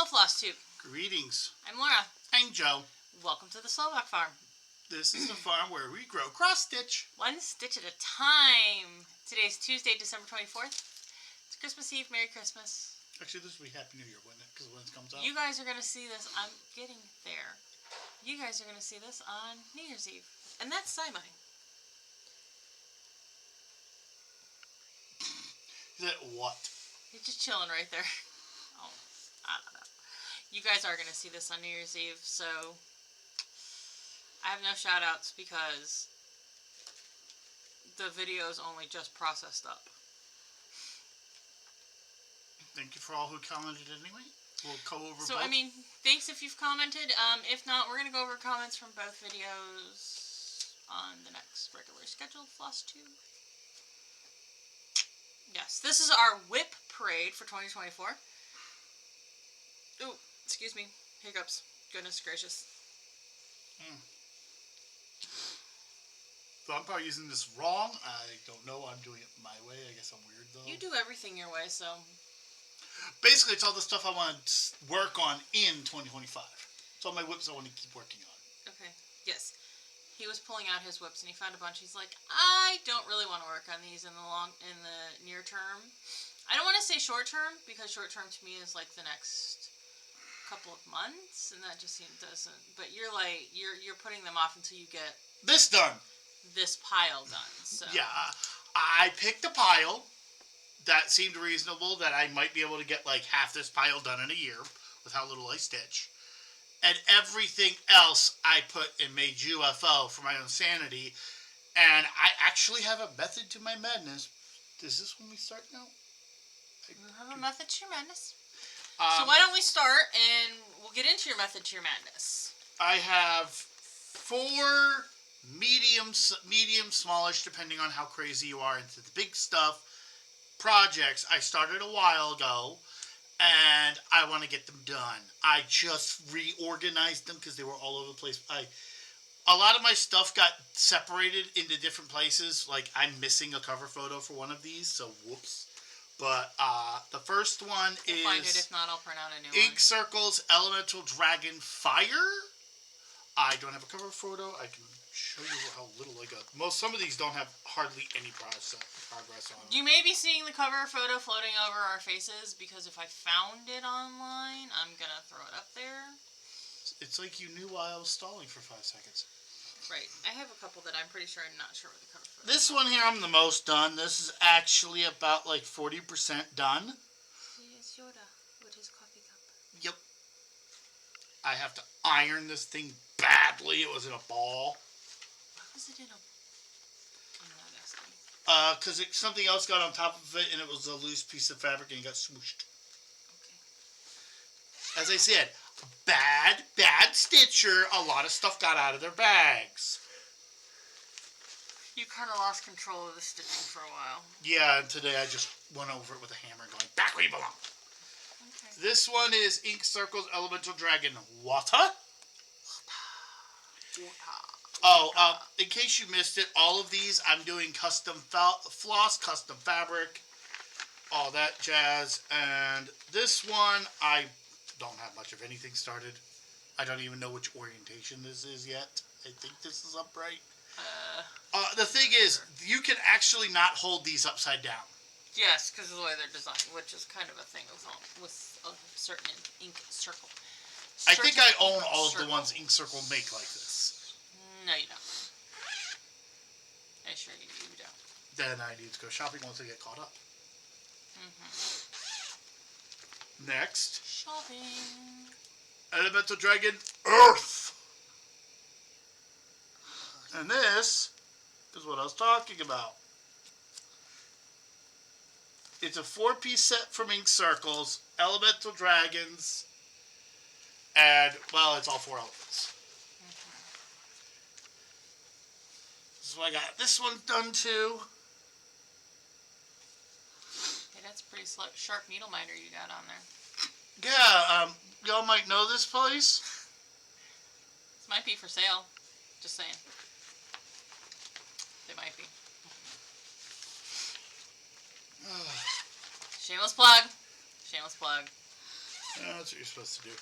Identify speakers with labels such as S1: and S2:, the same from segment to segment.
S1: Flosstube.
S2: Greetings.
S1: I'm Laura.
S2: I'm Joe.
S1: Welcome to the Slovak Farm.
S2: This is the farm where we grow cross-stitch.
S1: One stitch at a time. Today's Tuesday, December 24th. It's Christmas Eve. Merry Christmas.
S2: Actually, this would be Happy New Year, wouldn't it? Because when it comes out.
S1: You guys are going to see this. I'm getting there. You guys are going to see this on New Year's Eve. And that's Simon.
S2: Is that what?
S1: He's just chilling right there. Oh, I don't know. You guys are going to see this on New Year's Eve, so I have no shout-outs because the video is only just processed up.
S2: Thank you for all who commented anyway. We'll go over
S1: So,
S2: both.
S1: I mean, thanks if you've commented. If not, we're going to go over comments from both videos on the next regular scheduled Flosstube. Yes, this is our WIP parade for 2024. Ooh, excuse me. Hiccups. Goodness gracious.
S2: So I'm probably using this wrong. I don't know. I'm doing it my way. I guess I'm weird, though.
S1: You do everything your way, so...
S2: Basically, it's all the stuff I want to work on in 2025. It's all my whips I want to keep working on.
S1: Okay. Yes. He was pulling out his whips and he found a bunch. He's like, I don't really want to work on these in the near term. I don't want to say short term because short term to me is like the next couple of months, and that just doesn't. But you're like you're putting them off until you get
S2: This done.
S1: this pile done. So
S2: Yeah, I picked a pile that seemed reasonable that I might be able to get like half this pile done in a year with how little I stitch. And everything else I put in made UFO for my own sanity. And I actually have a method to my madness. Is this when we start now?
S1: you have a method to your madness. So why don't we start and we'll get into your method to your madness.
S2: I have 4 medium, smallish, depending on how crazy you are into the big stuff, projects I started a while ago. And I want to get them done. I just reorganized them because they were all over the place. A lot of my stuff got separated into different places. Like, I'm missing a cover photo for one of these, so whoops. But the first one is...
S1: We'll find it. If not, I'll print out a new
S2: Ink Circles Elemental Dragon Fire. I don't have a cover photo. I can show you how little I got. Some of these don't have hardly any progress on them.
S1: You may be seeing the cover photo floating over our faces because if I found it online, I'm going to throw it up there.
S2: It's like you knew why I was stalling for 5 seconds.
S1: Right. I have a couple that I'm pretty sure I'm not sure what the cover photo
S2: This one here I'm the most done. This is actually about like 40% done.
S1: Here's Yoda with his coffee cup.
S2: Yep. I have to iron this thing badly. It was in a ball.
S1: Why was it in a... I'm not asking.
S2: Because something else got on top of it and it was a loose piece of fabric and it got smooshed.
S1: Okay.
S2: As I said, bad stitcher. A lot of stuff got out of their bags.
S1: You kind of lost control of the stitching for a while.
S2: Yeah, and today I just went over it with a hammer going, back where you belong.
S1: Okay.
S2: This one is Ink Circles Elemental Dragon Water. Oh, in case you missed it, all of these I'm doing custom floss, custom fabric, all that jazz. And this one, I don't have much of anything started. I don't even know which orientation this is yet. I think this is upright. The thing is, you can actually not hold these upside down.
S1: Yes, because of the way they're designed, which is kind of a thing with a certain ink circle.
S2: I think I own all of the ones Ink Circle make like this.
S1: No, you don't. I assure you, you don't.
S2: Then I need to go shopping once I get caught up. Next,
S1: Shopping.
S2: Elemental Dragon Earth. And this is what I was talking about. It's a 4-piece set from Ink Circles, Elemental Dragons, and, well, it's all 4 elements. So I got this one done too.
S1: Hey, that's a pretty sharp needle miter you got on there.
S2: Yeah, y'all might know this place.
S1: This might be for sale. Just saying. They might be. Shameless plug. Shameless plug.
S2: That's what you're supposed to do.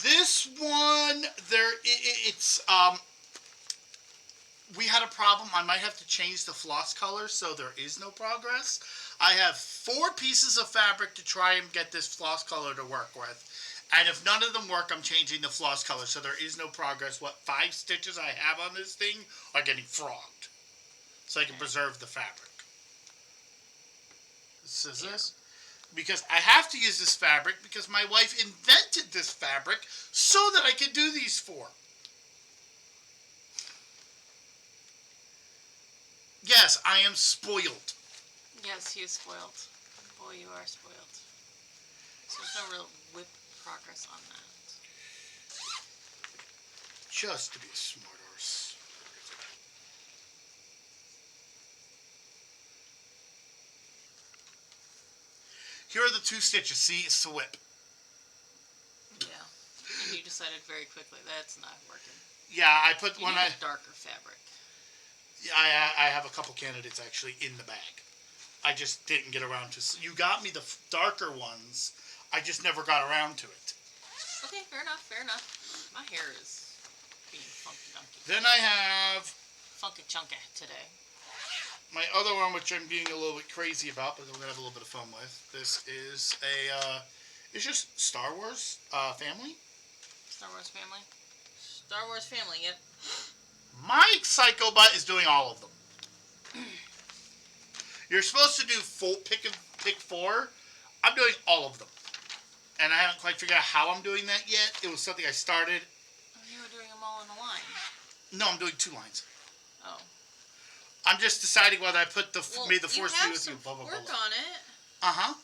S2: This one, it's we had a problem. I might have to change the floss color, so there is no progress. I have 4 pieces of fabric to try and get this floss color to work with. And if none of them work, I'm changing the floss color, so there is no progress. What 5 stitches I have on this thing are getting frogged, so I can preserve the fabric. Scissors. Because I have to use this fabric because my wife invented this fabric so that I can do these 4. Yes, I am spoiled.
S1: Yes, he is spoiled. Boy, you are spoiled. So there's no real WIP progress on that.
S2: Just to be a smart arse. Here are the 2 stitches. See, it's the WIP.
S1: Yeah. And you decided very quickly that's not working.
S2: Yeah, I put
S1: you
S2: when
S1: need
S2: I
S1: a darker fabric.
S2: I have a couple candidates actually in the bag. I just didn't get around to. You got me the darker ones. I just never got around to it.
S1: Okay, fair enough. Fair enough. My hair is being funky dunky.
S2: Then I have
S1: funky chunky today.
S2: My other one, which I'm being a little bit crazy about, but I'm gonna have a little bit of fun with. This is it's just Star Wars family.
S1: Star Wars family. Star Wars family. Yep.
S2: My Psycho Butt is doing all of them. You're supposed to do pick 4. I'm doing all of them, and I haven't quite figured out how I'm doing that yet. It was something I started.
S1: Oh, you were doing them all in a line.
S2: No, I'm doing 2 lines.
S1: Oh.
S2: I'm just deciding whether I put may the force be with you.
S1: Blah, blah, blah, work on it.
S2: Uh-huh.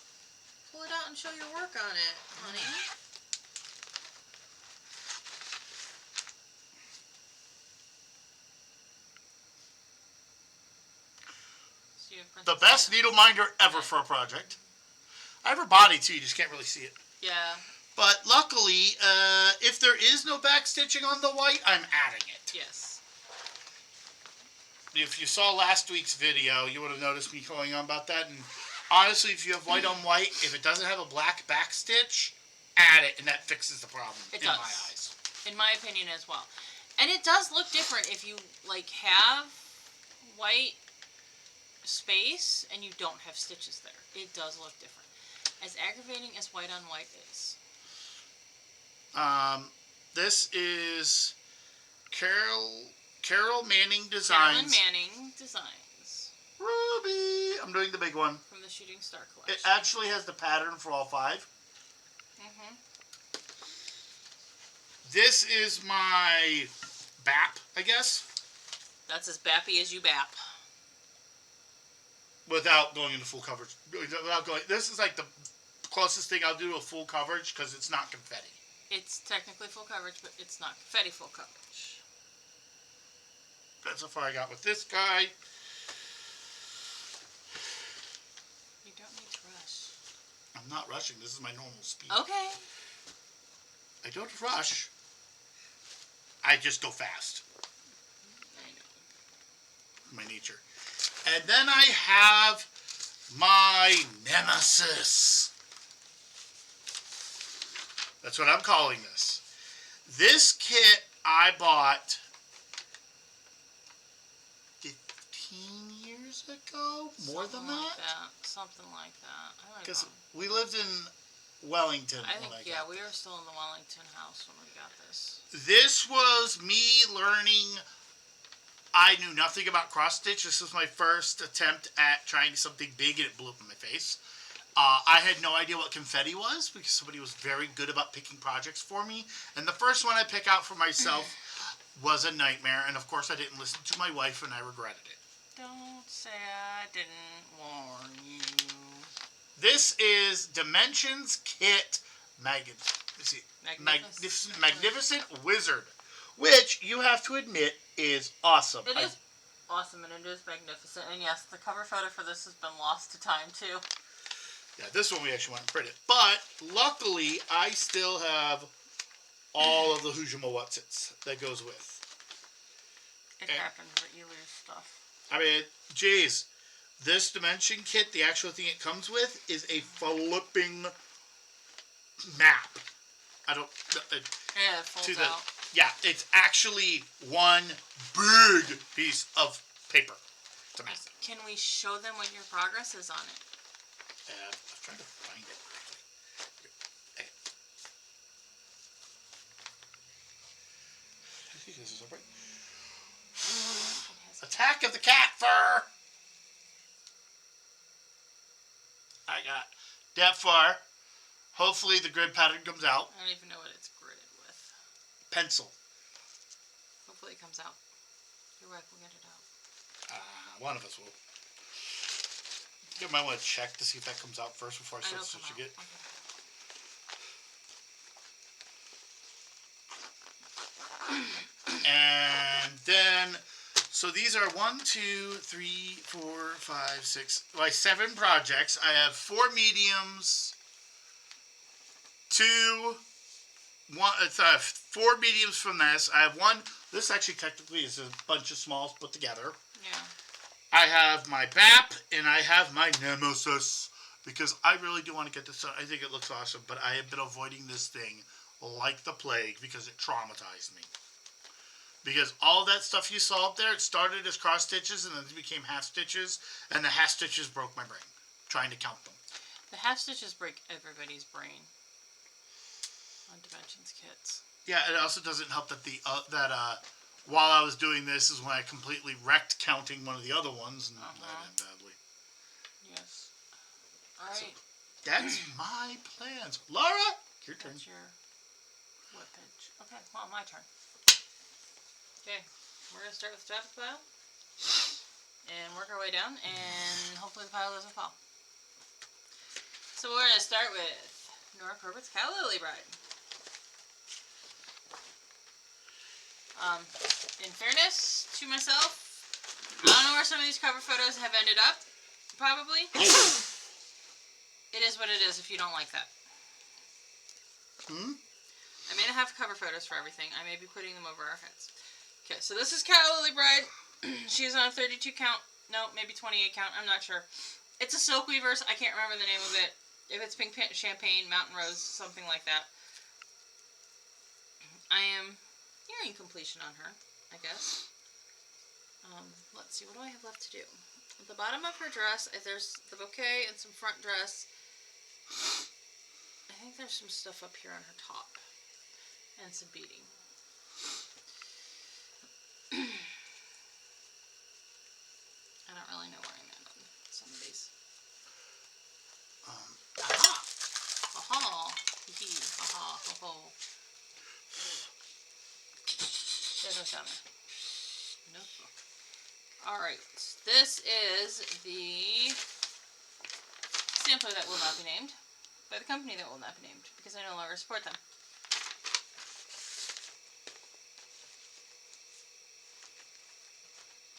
S1: Pull it out and show your work on it, honey. So
S2: the best needle minder ever for a project. I have her body too, you just can't really see it.
S1: Yeah.
S2: But luckily, if there is no back stitching on the white, I'm adding it.
S1: Yes.
S2: If you saw last week's video, you would have noticed me going on about that. And honestly, if you have white on white, if it doesn't have a black back stitch, add it, and that fixes the problem.
S1: It
S2: in
S1: does.
S2: my eyes.
S1: In my opinion as well. And it does look different if you like have white space and you don't have stitches there. It does look different. As aggravating as white on white is.
S2: This is Carol Manning Designs.
S1: Carolyn Manning Designs.
S2: Ruby! I'm doing the big one.
S1: From the Shooting Star collection.
S2: It actually has the pattern for all 5.
S1: Mm-hmm.
S2: This is my BAP, I guess.
S1: That's as bappy as you bap.
S2: Without going into full coverage. This is like the closest thing I'll do to a full coverage because it's not confetti.
S1: It's technically full coverage, but it's not confetti full coverage.
S2: That's how far I got with this guy.
S1: You don't need to rush.
S2: I'm not rushing. This is my normal speed.
S1: Okay.
S2: I don't rush. I just go fast.
S1: I know.
S2: My nature. And then I have my nemesis. That's what I'm calling this. This kit I bought 15 years ago? More than that?
S1: Something like that. I don't know.
S2: Because we lived in Wellington.
S1: I think, yeah, we were still in the Wellington house when we got this.
S2: This was me learning. I knew nothing about cross stitch. This was my first attempt at trying something big, and it blew up in my face. I had no idea what confetti was because somebody was very good about picking projects for me. And the first one I pick out for myself was a nightmare. And of course, I didn't listen to my wife, and I regretted it.
S1: Don't say I didn't warn you.
S2: This is Dimensions Kit Magnificent Wizard, which you have to admit is awesome.
S1: It is awesome, and it is magnificent. And yes, the cover photo for this has been lost to time, too.
S2: Yeah, this one we actually went and printed. But luckily, I still have all of the Hujima Whatsits that goes with.
S1: It happens that you lose stuff.
S2: I mean, geez, this Dimension Kit, the actual thing it comes with, is a flipping map. I don't.
S1: Yeah, it folds out.
S2: Yeah, it's actually one big piece of paper. It's a map.
S1: Can we show them what your progress is on it?
S2: I'm trying to find it. Okay. I think this is right. Attack of the cat fur. I got that far. Hopefully the grid pattern comes out.
S1: I don't even know what it's gridded with.
S2: Pencil.
S1: Hopefully it comes out. Your wife will get it out.
S2: One of us will. You might want to check to see if that comes out first before I start stitching it. Okay. And then, so these are 1, 2, 3, 4, 5, 6, 7 projects. I have 4 mediums, 4 mediums from this. I have one. This actually technically is a bunch of smalls put together.
S1: Yeah.
S2: I have my BAP and I have my Nemesis because I really do want to get this done. I think it looks awesome, but I have been avoiding this thing like the plague because it traumatized me. Because all that stuff you saw up there, it started as cross stitches and then it became half stitches, and the half stitches broke my brain trying to count them.
S1: The half stitches break everybody's brain on Dimensions kits.
S2: Yeah, it also doesn't help that while I was doing this is when I completely wrecked counting one of the other ones, and that ended badly.
S1: Yes. All right.
S2: So, that's my plans. Laura, your turn.
S1: That's your WIP page. Okay, well, my turn. Okay, we're going to start with the top of the pile and work our way down, and hopefully the pile doesn't fall. So we're going to start with Nora Corbett's Cow Lily Bride. In fairness to myself, I don't know where some of these cover photos have ended up, probably. It is what it is if you don't like that. I may not have cover photos for everything. I may be putting them over our heads. Okay, so this is Cow Lily Bride. She's on a 32 count. No, maybe 28 count. I'm not sure. It's a Silk Weavers. I can't remember the name of it. If it's Pink Champagne, Mountain Rose, something like that. I am nearing completion on her, I guess. Let's see, what do I have left to do? At the bottom of her dress, there's the bouquet and some front dress. I think there's some stuff up here on her top. And some beading. I don't really know where I'm at on some of these. Aha! Aha! Hee hee. Aha! Ho ho. There's no sound. Notebook. Alright. This is the sampler that will not be named by the company that will not be named because I no longer support them.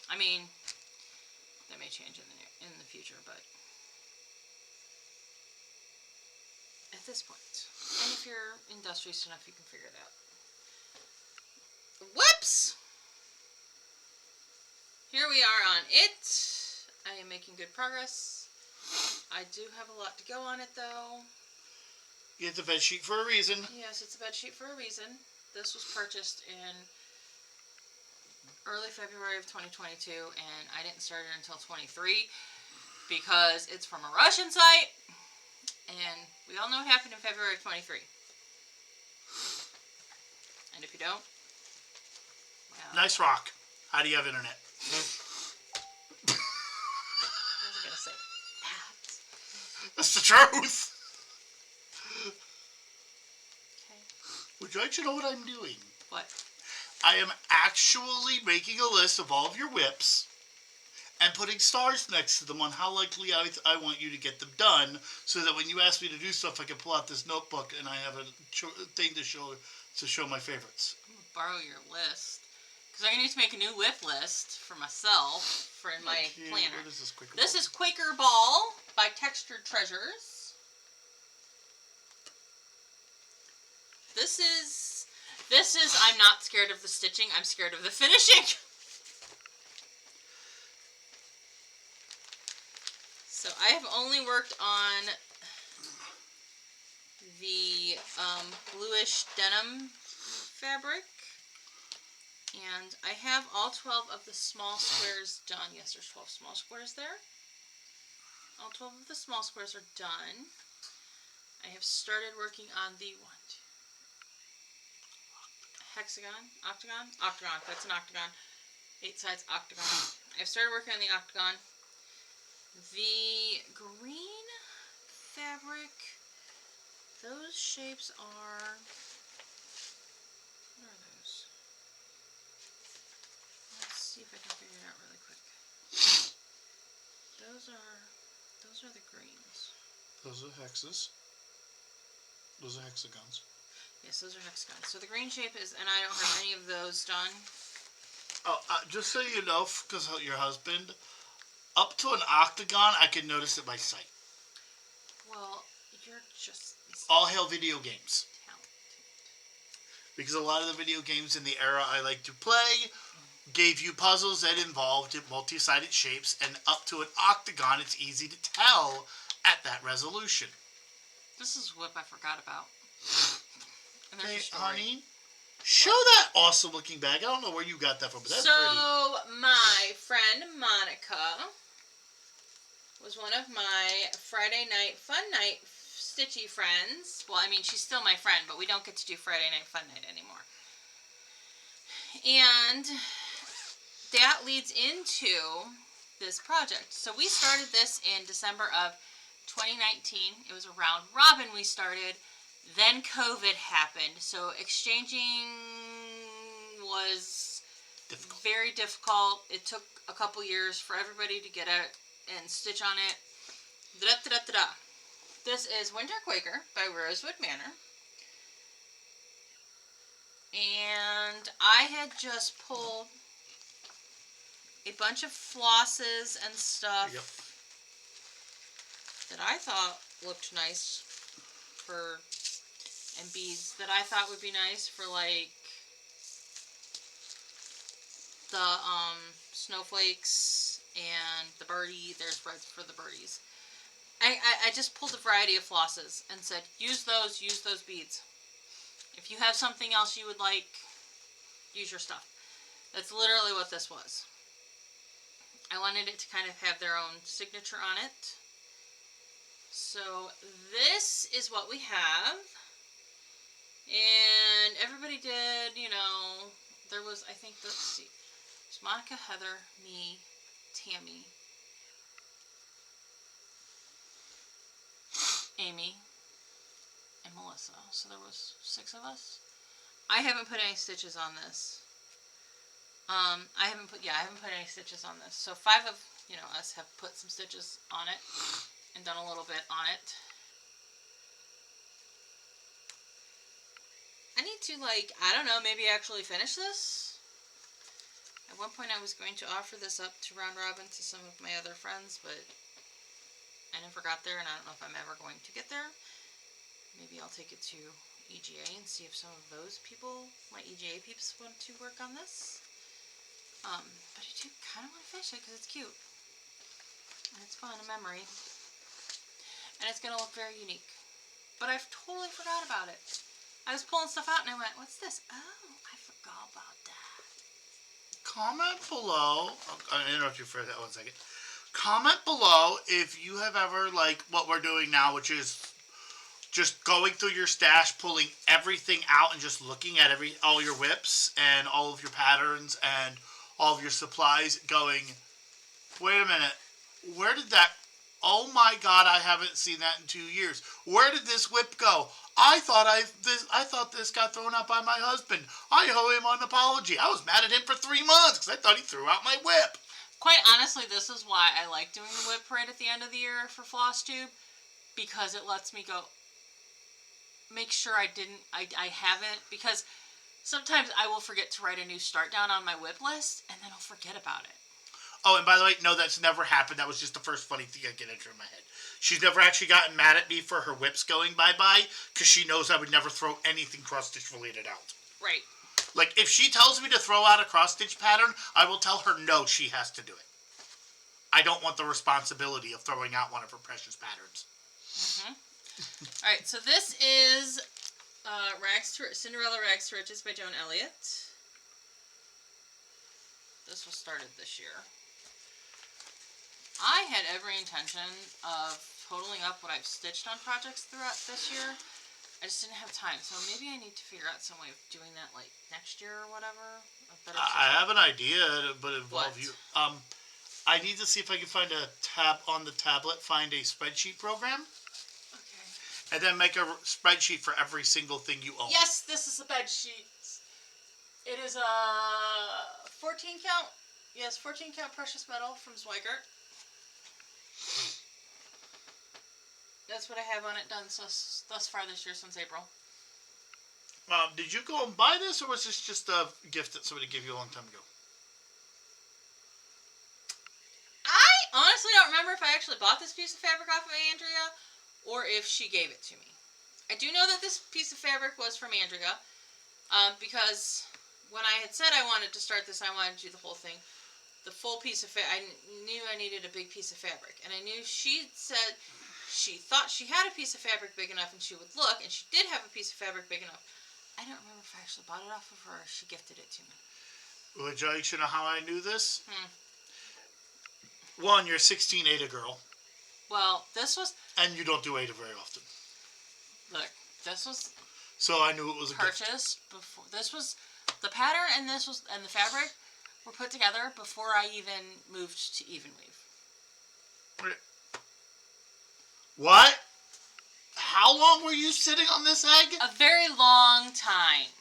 S1: I mean, that may change in the future, but at this point, and if you're industrious enough, you can figure it out. Whoops! Here we are on it. I am making good progress. I do have a lot to go on it, though.
S2: It's a bed sheet for a reason.
S1: Yes, it's a bed sheet for a reason. This was purchased in early February of 2022, and I didn't start it until 23 because it's from a Russian site, and we all know what happened in February of 23. And if you don't, well,
S2: nice rock. How do you have internet?
S1: I wasn't gonna say that.
S2: That's the truth.
S1: Okay.
S2: Would you like to know what I'm doing?
S1: What?
S2: I am actually making a list of all of your WIPs and putting stars next to them on how likely I want you to get them done, so that when you ask me to do stuff, I can pull out this notebook and I have a thing to show my favorites.
S1: I'm gonna borrow your list because I need to make a new WIP list for myself for in my planner.
S2: What is this Quaker
S1: This
S2: Ball?
S1: is Quaker Ball by Textured Treasures. This is I'm not scared of the stitching, I'm scared of the finishing. So I have only worked on the bluish denim fabric. And I have all 12 of the small squares done. Yes, there's 12 small squares there. All 12 of the small squares are done. I have started working on the hexagon, octagon, that's an octagon, 8 sides octagon. I've started working on the octagon. The green fabric, those shapes are, what are those? Let's see if I can figure it out really quick. Those are the greens.
S2: Those are hexes. Those are hexagons.
S1: Yes, those are hexagons. So the green shape is, and I don't have any of those done.
S2: Oh, just so you know, because of your husband, up to an octagon, I can notice it by sight.
S1: Well, you're just
S2: All hail video games.
S1: talented.
S2: Because a lot of the video games in the era I like to play gave you puzzles that involved multi-sided shapes, and up to an octagon, it's easy to tell at that resolution.
S1: This is WIP I forgot about. And there's
S2: Hey,
S1: your story.
S2: honey, show that awesome looking bag. I don't know where you got that from, but that's pretty.
S1: So, my friend Monica was one of my Friday night fun night stitchy friends. Well, I mean, she's still my friend, but we don't get to do Friday night fun night anymore. And that leads into this project. So we started this in December of 2019. It was a round robin we started. Then COVID happened. So exchanging was very difficult. It took a couple years for everybody to get it and stitch on it. Da-da-da-da-da. This is Winter Quaker by Rosewood Manor. And I had just pulled a bunch of flosses and stuff that I thought looked nice for, and beads that I thought would be nice for like the snowflakes and the birdie. There's threads for the birdies. I just pulled a variety of flosses and said, use those beads. If you have something else you would like, use your stuff. That's literally what this was. I wanted it to kind of have their own signature on it. So this is what we have. And everybody did, you know, there was, I think, let's see. There's Monica, Heather, me, Tammy, Amy, and Melissa. So there was 6 of us. I haven't put any stitches on this. I haven't put any stitches on this. So 5 of, you know, us have put some stitches on it and done a little bit on it. I need to, like, I don't know, maybe actually finish this. At one point I was going to offer this up to round robin to some of my other friends, but I never got there, and I don't know if I'm ever going to get there. Maybe I'll take it to EGA and see if some of those people, my EGA peeps, want to work on this. But I do kind of want to finish it because it's cute. And it's fun, a memory. And it's going to look very unique. But I've totally forgot about it. I was pulling stuff out and I went, what's this? Oh, I forgot about that.
S2: Comment below. I'll interrupt you for that 1 second. Comment below if you have ever, like what we're doing now, which is just going through your stash, pulling everything out and just looking at all your WIPs and all of your patterns and all of your supplies, going, wait a minute, where did that, oh my god, I haven't seen that in 2 years. Where did this WIP go? I thought this got thrown out by my husband. I owe him an apology. I was mad at him for 3 months because I thought he threw out my WIP.
S1: Quite honestly, this is why I like doing the WIP right at the end of the year for Flosstube, because it lets me go, make sure I haven't, because sometimes I will forget to write a new start down on my WIP list, and then I'll forget about it.
S2: Oh, and by the way, no, that's never happened. That was just the first funny thing I get into in my head. She's never actually gotten mad at me for her WIPs going bye-bye, because she knows I would never throw anything cross-stitch related out.
S1: Right.
S2: Like, if she tells me to throw out a cross-stitch pattern, I will tell her no, she has to do it. I don't want the responsibility of throwing out one of her precious patterns.
S1: Mm-hmm. Alright, so this is Cinderella Rags to Riches by Joan Elliott. This was started this year. I had every intention of totaling up what I've stitched on projects throughout this year. I just didn't have time, so maybe I need to figure out some way of doing that, like, next year or whatever.
S2: I have an idea, but it involves you. I need to see if I can find a tab on the tablet, find a spreadsheet program.
S1: Okay.
S2: And then make a spreadsheet for every single thing you own.
S1: Yes, this is a spreadsheet. It is a 14 count. Yes, 14 count precious metal from Zweigert. That's what I have on it done thus far this year since April.
S2: Did you go and buy this, or was this just a gift that somebody gave you a long time ago?
S1: I honestly don't remember if I actually bought this piece of fabric off of Andrea or if she gave it to me. I do know that this piece of fabric was from Andrea because when I had said I wanted to start this, I wanted to do the whole thing. The full piece of fabric. I knew I needed a big piece of fabric. And I knew she said she thought she had a piece of fabric big enough and she would look, and she did have a piece of fabric big enough. I don't remember if I actually bought it off of her or if she gifted it to me.
S2: Would you like to know how I knew this? One, you're a 16 Ada girl.
S1: Well, this was...
S2: And you don't do Ada very often.
S1: Look, this was...
S2: So I knew it was a
S1: purchased before. This was... The pattern and this was... And the fabric were put together before I even moved to Even Weave.
S2: What? How long were you sitting on this egg?
S1: A very long time.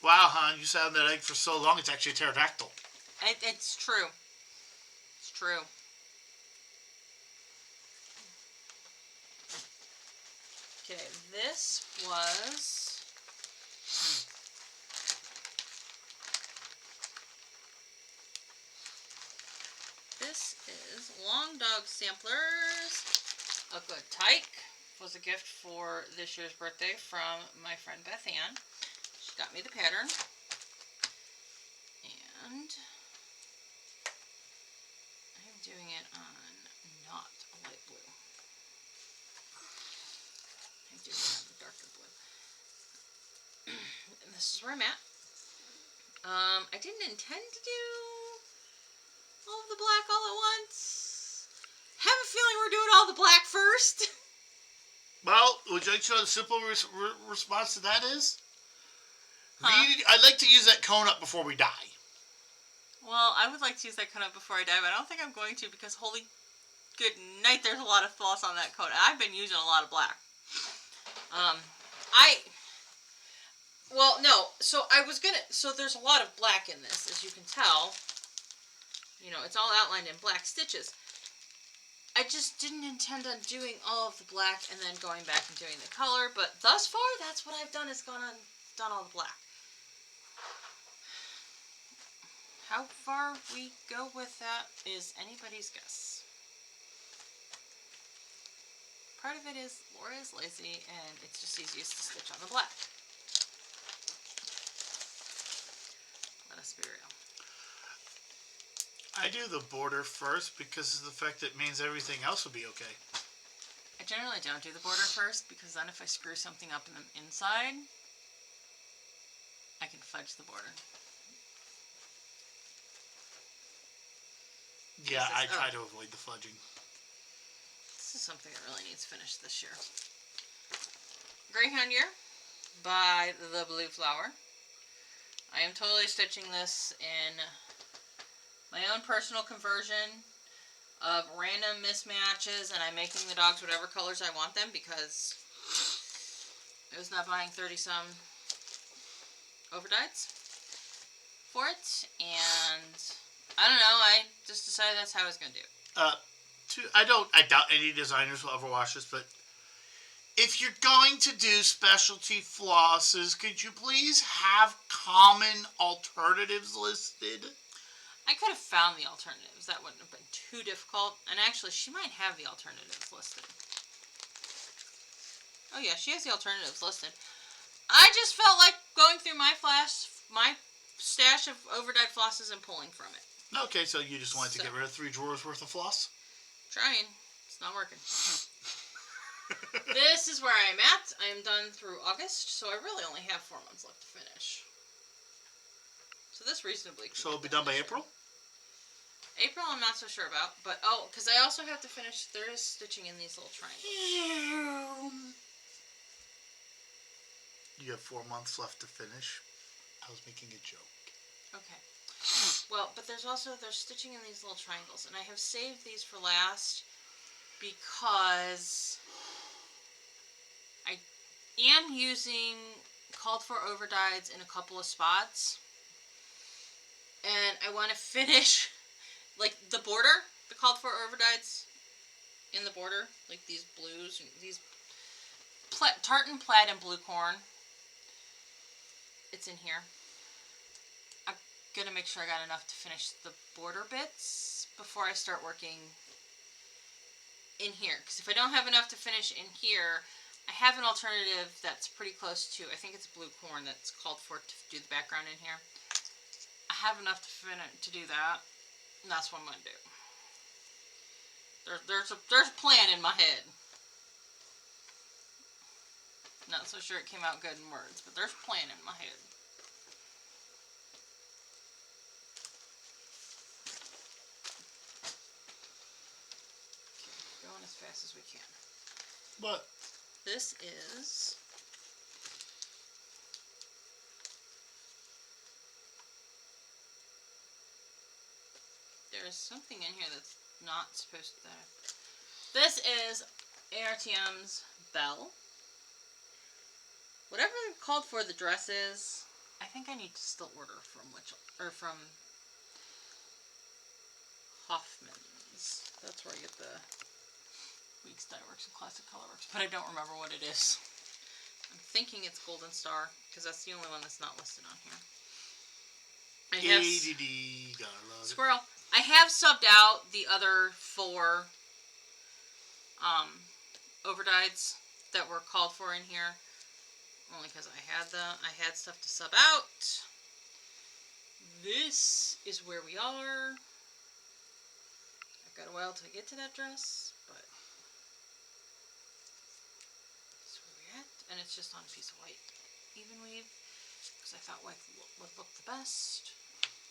S2: Wow, hon, you sat on that egg for so long, it's actually a pterodactyl.
S1: It's true. It's true. Okay, this was... This is Long Dog Samplers. A Good Tyke was a gift for this year's birthday from my friend Beth Ann. She got me the pattern. And I'm doing it on not a light blue. I'm doing it on the darker blue. And this is where I'm at. I didn't intend to do all of the black all at once. Have a feeling we're doing all the black first.
S2: Well, would you like to know the simple response to that is?
S1: Huh?
S2: I'd like to use that cone up before we die.
S1: Well, I would like to use that cone up before I die, but I don't think I'm going to because holy good night, there's a lot of floss on that cone. I've been using a lot of black. Well, no, so there's a lot of black in this, as you can tell. You know, it's all outlined in black stitches. I just didn't intend on doing all of the black and then going back and doing the color, but thus far, that's what I've done, is done all the black. How far we go with that is anybody's guess. Part of it is Laura is lazy and it's just easiest to stitch on the black. Let us be real.
S2: I do the border first because of the fact that it means everything else will be okay.
S1: I generally don't do the border first because then if I screw something up in the inside, I can fudge the border.
S2: Yeah, I try to avoid the fudging.
S1: This is something that really needs finished this year. Greyhound Year by The Blue Flower. I am totally stitching this in my own personal conversion of random mismatches, and I'm making the dogs whatever colors I want them because I was not buying 30-some overdyes for it, and I don't know, I just decided that's how I was going to do it.
S2: I doubt any designers will ever watch this, but if you're going to do specialty flosses, could you please have common alternatives listed?
S1: I could have found the alternatives. That wouldn't have been too difficult. And actually, she might have the alternatives listed. Oh yeah, she has the alternatives listed. I just felt like going through my stash of overdyed flosses and pulling from it.
S2: Okay, so you just wanted to get rid of 3 drawers worth of floss?
S1: Trying. It's not working. This is where I am at. I am done through August, so I really only have 4 months left to finish. So this reasonably.
S2: So it'll be done by April?
S1: April, I'm not so sure about, but because I also have to finish. There is stitching in these little triangles.
S2: You have 4 months left to finish. I was making a joke.
S1: Okay. Well, but there's stitching in these little triangles, and I have saved these for last because I am using called for overdyes in a couple of spots, and I want to finish like the border, the called for overdyes in the border, like these blues, these tartan plaid and blue corn. It's in here. I'm gonna make sure I got enough to finish the border bits before I start working in here, because if I don't have enough to finish in here, I have an alternative that's pretty close to, I think it's blue corn that's called for to do the background in here. I have enough to do that, and that's what I'm going to do. There's a plan in my head. Not so sure it came out good in words, but there's a plan in my head. Okay, going as fast as we can.
S2: What?
S1: This is there's something in here that's not supposed to. This is ARTM's Belle. Whatever called for the dress is, I think I need to still order from from Hoffman's. That's where I get the Weeks Dye Works and Classic Color Works, but I don't remember what it is. I'm thinking it's Golden Star, because that's the only one that's not listed on here.
S2: Gotta love
S1: Squirrel. I have subbed out the other 4 overdyes that were called for in here, only because I had stuff to sub out. This is where we are. I've got a while till I get to that dress, but that's where we're at, and it's just on a piece of white even weave, because I thought white would look the best,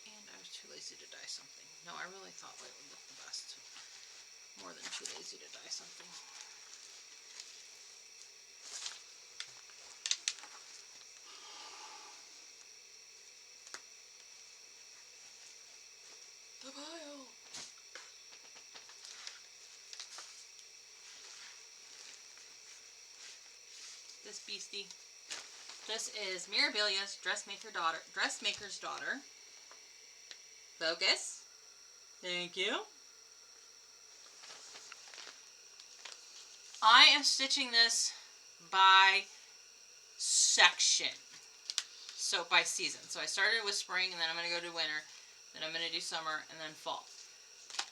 S1: and I was too lazy to dye something. No, I really thought white would look the best. More than too lazy to dye something. The pile. This beastie. This is Mirabilia's Dressmaker's Daughter. Focus. Thank you. I am stitching this by section. So by season. So I started with spring, and then I'm going to go to winter, then I'm going to do summer, and then fall.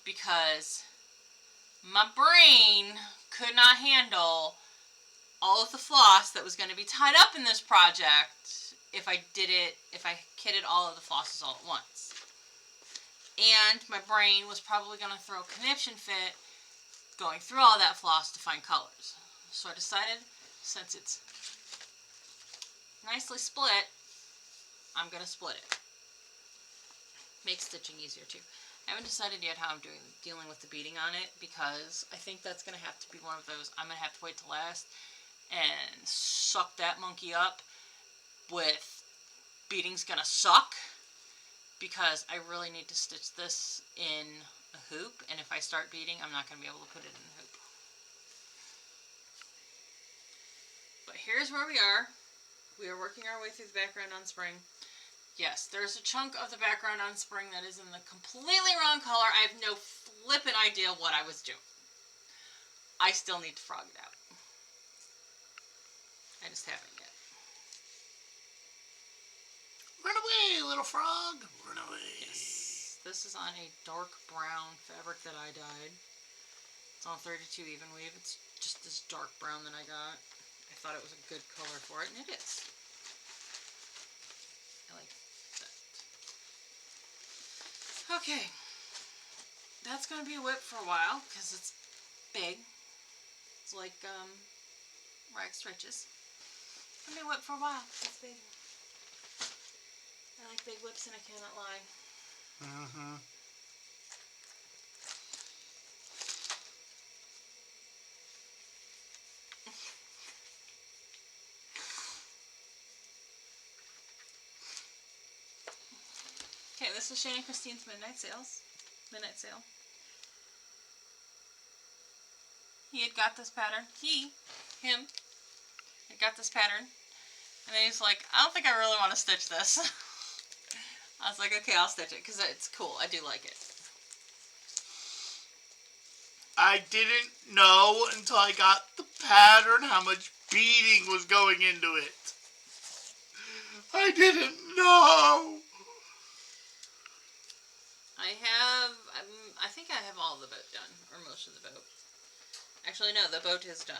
S1: Because my brain could not handle all of the floss that was going to be tied up in this project if I kitted all of the flosses all at once. And my brain was probably going to throw a conniption fit going through all that floss to find colors. So I decided, since it's nicely split, I'm going to split it. Makes stitching easier too. I haven't decided yet how I'm dealing with the beading on it, because I think that's going to have to be one of those, I'm going to have to wait till last and suck that monkey up with beading's going to suck, because I really need to stitch this in a hoop, and if I start beading, I'm not going to be able to put it in a hoop. But here's where we are. We are working our way through the background on spring. Yes, there's a chunk of the background on spring that is in the completely wrong color. I have no flippin' idea what I was doing. I still need to frog it out. I just haven't yet.
S2: Run away, little frog. Run away.
S1: Yes. This is on a dark brown fabric that I dyed. It's on 32 even weave. It's just this dark brown that I got. I thought it was a good color for it, and it is. I like that. Okay. That's going to be a WIP for a while, because it's big. It's like rag stretches. I've been WIP for a while. That's big. I like big WIPs and I cannot lie.
S2: Mm-hmm.
S1: Okay, this is Shane and Christine's Midnight Sale. He had got this pattern. Him, had got this pattern. And then he's like, I don't think I really want to stitch this. I was like, okay, I'll stitch it because it's cool. I do like it.
S2: I didn't know until I got the pattern how much beading was going into it. I didn't know.
S1: I think I have all the boat done, or most of the boat. Actually, no, the boat is done.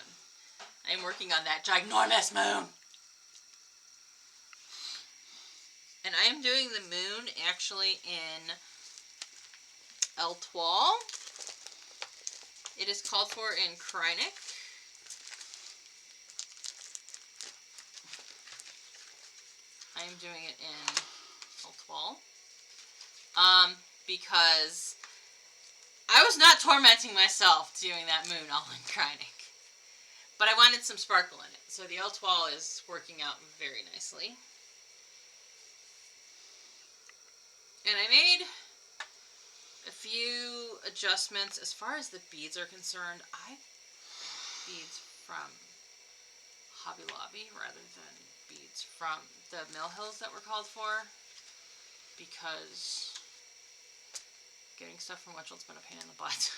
S1: I am working on that ginormous moon. And I am doing the moon actually in El Toile. It is called for in Krynic. I am doing it in El Toile. Because I was not tormenting myself doing that moon all in Krynic. But I wanted some sparkle in it. So the El Toile is working out very nicely. And I made a few adjustments as far as the beads are concerned. I got beads from Hobby Lobby rather than beads from the Mill Hills that were called for, because getting stuff from Wetzel's been a pain in the butt.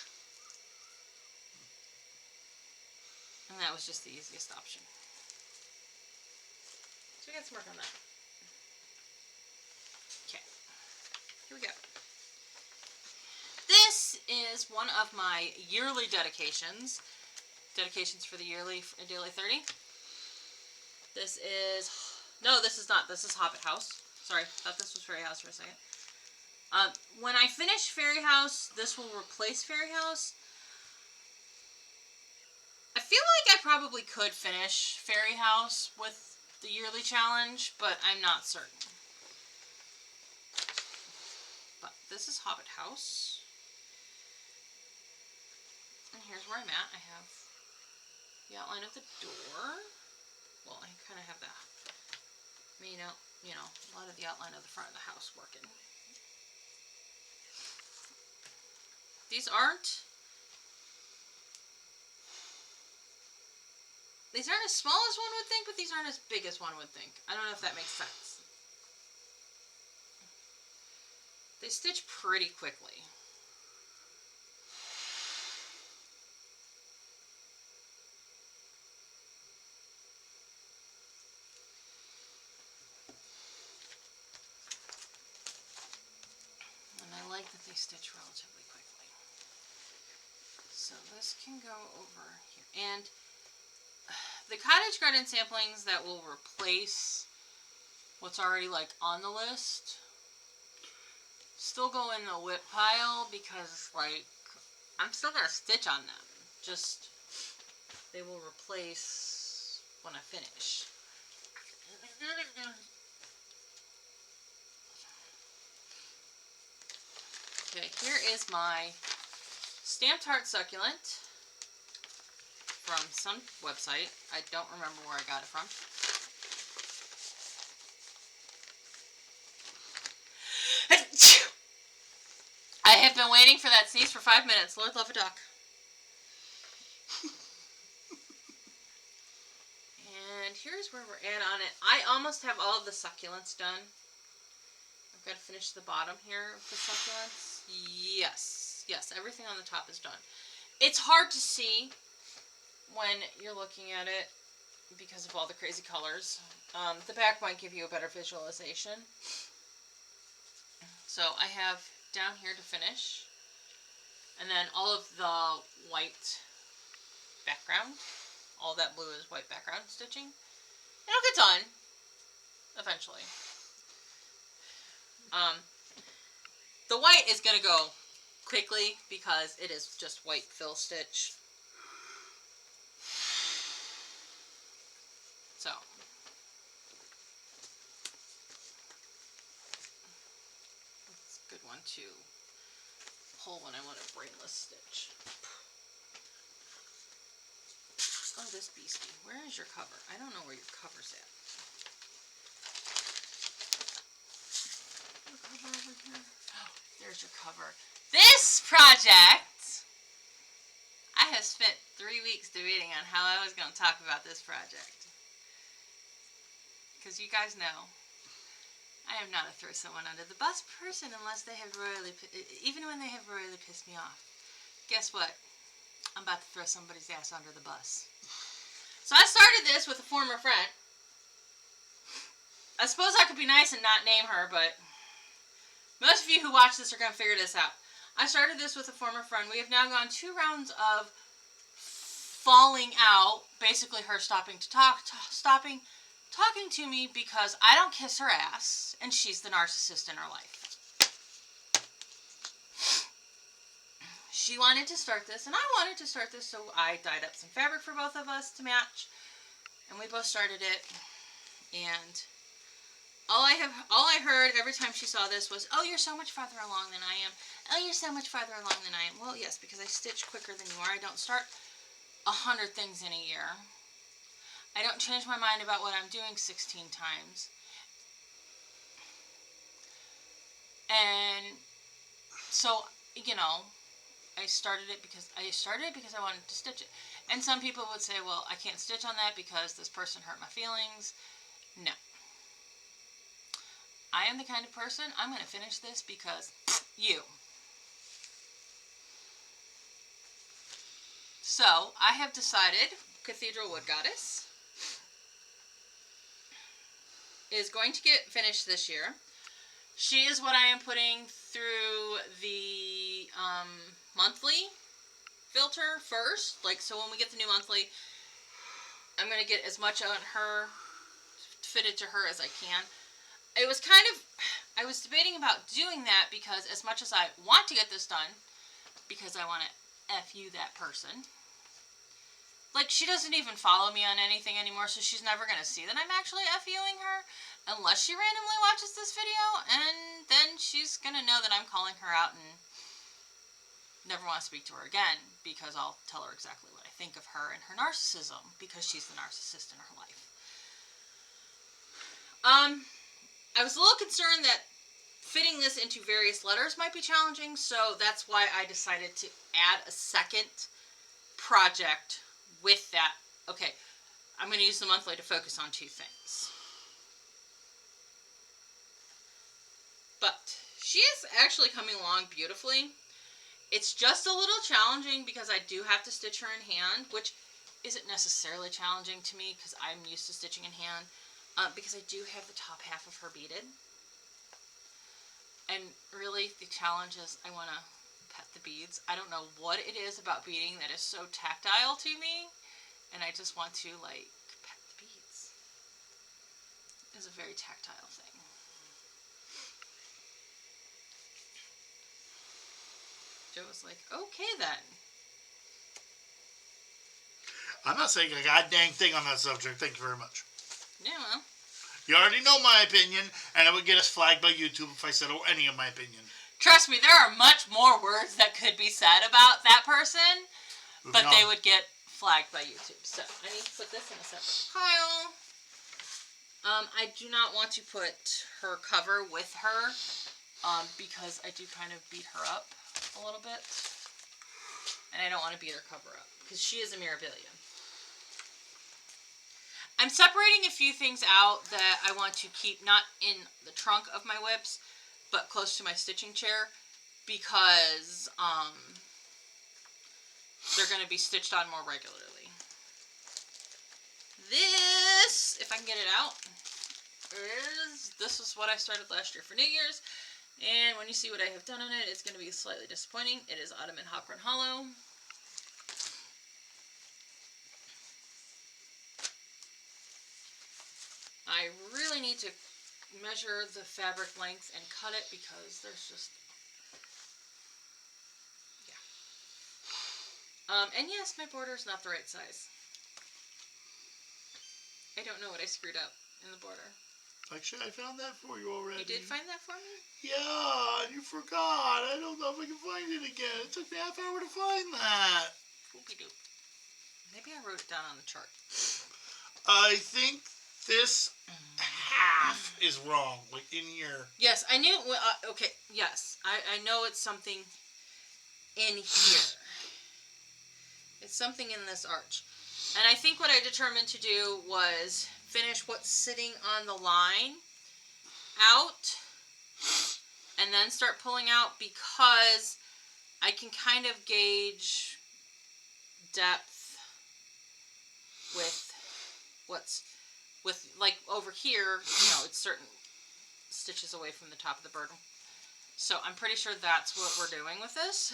S1: And that was just the easiest option. So we got some work on that. Okay, here we go. This is one of my yearly dedications. Dedications for the Daily 30. This is... No, this is not. This is Hobbit House. Sorry, thought this was Fairy House for a second. When I finish Fairy House, this will replace Fairy House. I feel like I probably could finish Fairy House with the yearly challenge, but I'm not certain. But this is Hobbit House. And here's where I'm at. I have the outline of the door. Well, I kind of have the, you know, a lot of the outline of the front of the house working. These aren't as small as one would think, but these aren't as big as one would think. I don't know if that makes sense. They stitch pretty quickly. And I like that they stitch relatively quickly. So this can go over here. And the cottage garden samplings that will replace what's already like on the list still go in the WIP pile, because like I'm still gonna stitch on them. Just they will replace when I finish. Okay, here is my stamped heart succulent from some website. I don't remember where I got it from. I have been waiting for that sneeze for 5 minutes. Lord love a duck. And here's where we're at on it. I almost have all of the succulents done. I've got to finish the bottom here of the succulents. Yes, everything on the top is done. It's hard to see when you're looking at it because of all the crazy colors. The back might give you a better visualization. So I have down here to finish, and then all of the white background, all that blue is white background stitching. It'll get done eventually. The white is going to go quickly because it is just white fill stitch. to pull when I want a brainless stitch. Oh, this beastie. Where is your cover? I don't know where your cover's at. Your cover over here? Oh, there's your cover. This project! I have spent 3 weeks debating on how I was going to talk about this project. Because you guys know, I am not a throw someone under the bus person unless they have royally, even when they have royally pissed me off. Guess what? I'm about to throw somebody's ass under the bus. So I started this with a former friend. I suppose I could be nice and not name her, but most of you who watch this are going to figure this out. I started this with a former friend. We have now gone 2 rounds of falling out. Basically her stopping talking to me because I don't kiss her ass, and she's the narcissist in her life. She wanted to start this, and I wanted to start this, so I dyed up some fabric for both of us to match, and we both started it, and all I heard every time she saw this was, "Oh, you're so much farther along than I am. Oh, you're so much farther along than I am." Well, yes, because I stitch quicker than you are. I don't start 100 things in a year. I don't change my mind about what I'm doing 16 times. And so, you know, I started it because I wanted to stitch it. And some people would say, well, I can't stitch on that because this person hurt my feelings. No. I am the kind of person, I'm going to finish this because you. So, I have decided Cathedral Wood Goddess is going to get finished this year. She is what I am putting through the monthly filter first. Like, so when we get the new monthly, I'm going to get as much on her, fitted to her as I can. It was I was debating about doing that because as much as I want to get this done, because I want to F you that person. Like, she doesn't even follow me on anything anymore, so she's never going to see that I'm actually F-ing her, unless she randomly watches this video, and then she's going to know that I'm calling her out and never want to speak to her again, because I'll tell her exactly what I think of her and her narcissism, because she's the narcissist in her life. I was a little concerned that fitting this into various letters might be challenging, so that's why I decided to add a second project with that. Okay, I'm going to use the monthly to focus on 2 things. But she is actually coming along beautifully. It's just a little challenging because I do have to stitch her in hand, which isn't necessarily challenging to me because I'm used to stitching in hand, because I do have the top half of her beaded. And really, the challenge is I want to pet the beads. I don't know what it is about beading that is so tactile to me, and I just want to, like, pet the beads. It's a very tactile thing. Joe was like, okay then.
S2: I'm not saying a goddamn thing on that subject. Thank you very much.
S1: Yeah, well.
S2: You already know my opinion, and it would get us flagged by YouTube if I said any of my opinion.
S1: Trust me, there are much more words that could be said about that person, but they would get flagged by YouTube. So, I need to put this in a separate pile. I do not want to put her cover with her, because I do kind of beat her up a little bit. And I don't want to beat her cover up, because she is a Mirabilia. I'm separating a few things out that I want to keep not in the trunk of my WIPs, but close to my stitching chair, because they're going to be stitched on more regularly. This, if I can get it out, this is what I started last year for New Year's, and when you see what I have done on it, it's going to be slightly disappointing. It is Autumn in Hawkrun Hollow. I really need to measure the fabric length and cut it because there's just, yeah. And yes, my border is not the right size. I don't know what I screwed up in the border.
S2: Actually, I found that for you already.
S1: You did find that for me?
S2: Yeah, you forgot. I don't know if I can find it again. It took me half an hour to find that.
S1: Whoopie-doop. Maybe I wrote it down on the chart.
S2: I think this half is wrong, like in here.
S1: Yes, I knew. Okay, yes, I know it's something in here. It's something in this arch. And I think what I determined to do was finish what's sitting on the line out and then start pulling out, because I can kind of gauge depth with like over here, it's certain stitches away from the top of the girdle. So I'm pretty sure that's what we're doing with this,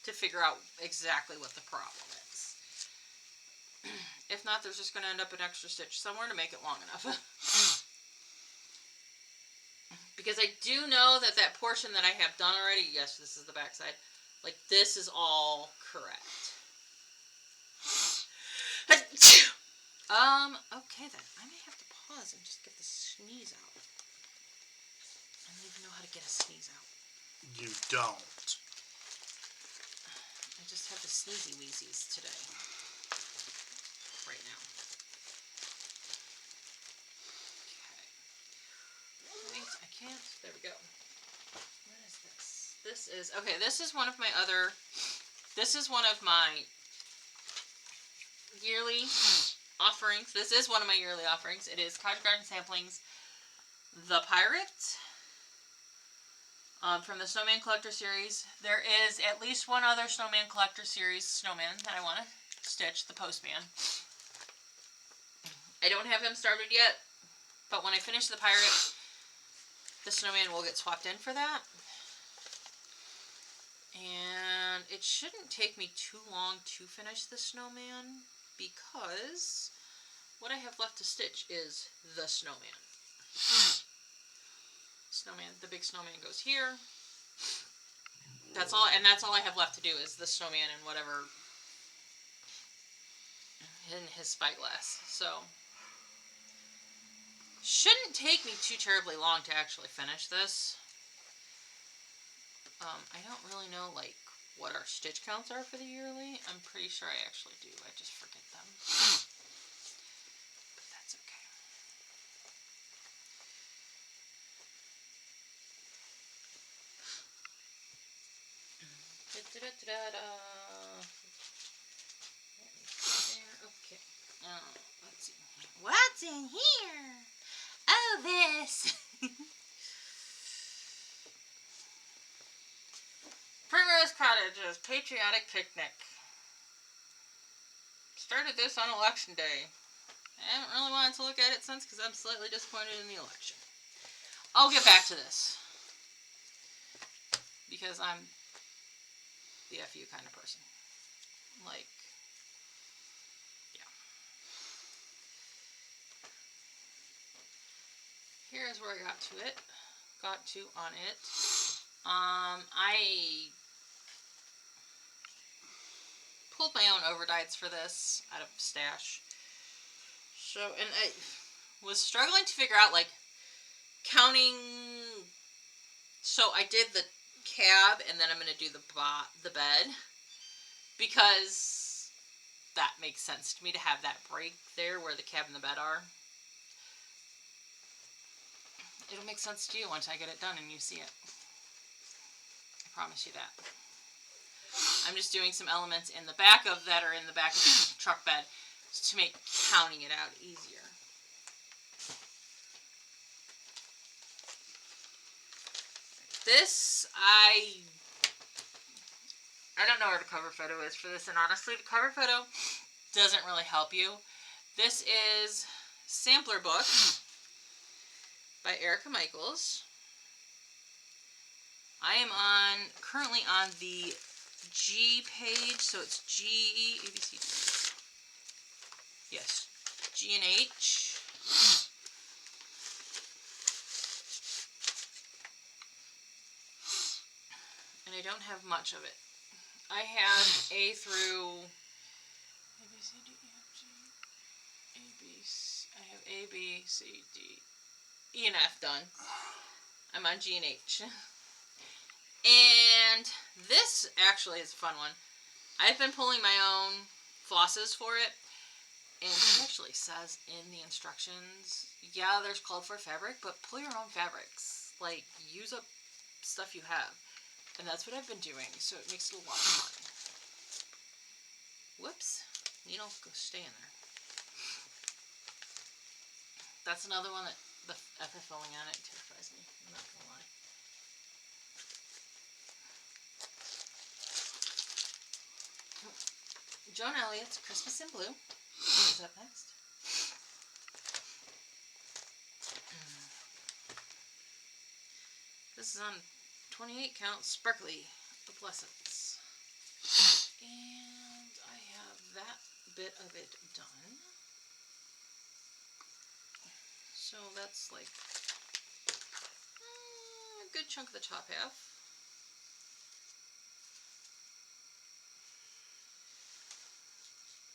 S1: to figure out exactly what the problem is. If not, there's just going to end up an extra stitch somewhere to make it long enough. Because I do know that portion that I have done already, yes, this is the back side, like this is all correct. Okay then, I may have to pause and just get the sneeze out. I don't even know how to get a sneeze out.
S2: You don't.
S1: I just have the sneezy wheezies today. Right now. Okay. Wait, I can't. There we go. What is this? This is one of my yearly offerings. This is one of my yearly offerings. It is Cottage Garden Samplings, The Pirate, from the Snowman Collector Series. There is at least one other Snowman Collector Series snowman that I want to stitch, the Postman. I don't have him started yet, but when I finish the Pirate, the snowman will get swapped in for that. And it shouldn't take me too long to finish the snowman, because what I have left to stitch is the snowman. The big snowman goes here. That's all, and that's all I have left to do is the snowman and whatever in his spyglass. So shouldn't take me too terribly long to actually finish this. I don't really know what our stitch counts are for the yearly. I'm pretty sure I actually do. I just forget them. But that's okay. Okay. Let's see. What's in here? Oh, this. Primrose Cottage's Patriotic Picnic. Started this on Election Day. I haven't really wanted to look at it since, because I'm slightly disappointed in the election. I'll get back to this, because I'm the FU kind of person. Yeah. Here's where I got to on it. I pulled my own overdyes for this out of stash. So, and I was struggling to figure out, counting. So I did the cab, and then I'm going to do the bed, because that makes sense to me to have that break there where the cab and the bed are. It'll make sense to you once I get it done and you see it. I promise you that. I'm just doing some elements in the back of that are in the back of the truck bed to make counting it out easier. This, I don't know where the cover photo is for this, and honestly, the cover photo doesn't really help you. This is Sampler Book by Erica Michaels. I am currently on the G page, so it's G, A, B, C, D. Yes, G and H. And I don't have much of it. I have A through A, B, C, D, E, F, G, A, B, C. I have A, B, C, D, E and F done. I'm on G and H. And this actually is a fun one. I've been pulling my own flosses for it. And it actually says in the instructions, yeah, there's called for fabric, but pull your own fabrics. Like, use up stuff you have. And that's what I've been doing, so it makes it a lot of fun. Whoops. Needle, go stay in there. That's another one that the FFOing on it terrifies me. I'm not gonna lie. Joan Elliott's Christmas in Blue. What's up next? This is on 28 count sparkly opalescence. And I have that bit of it done. So that's like a good chunk of the top half.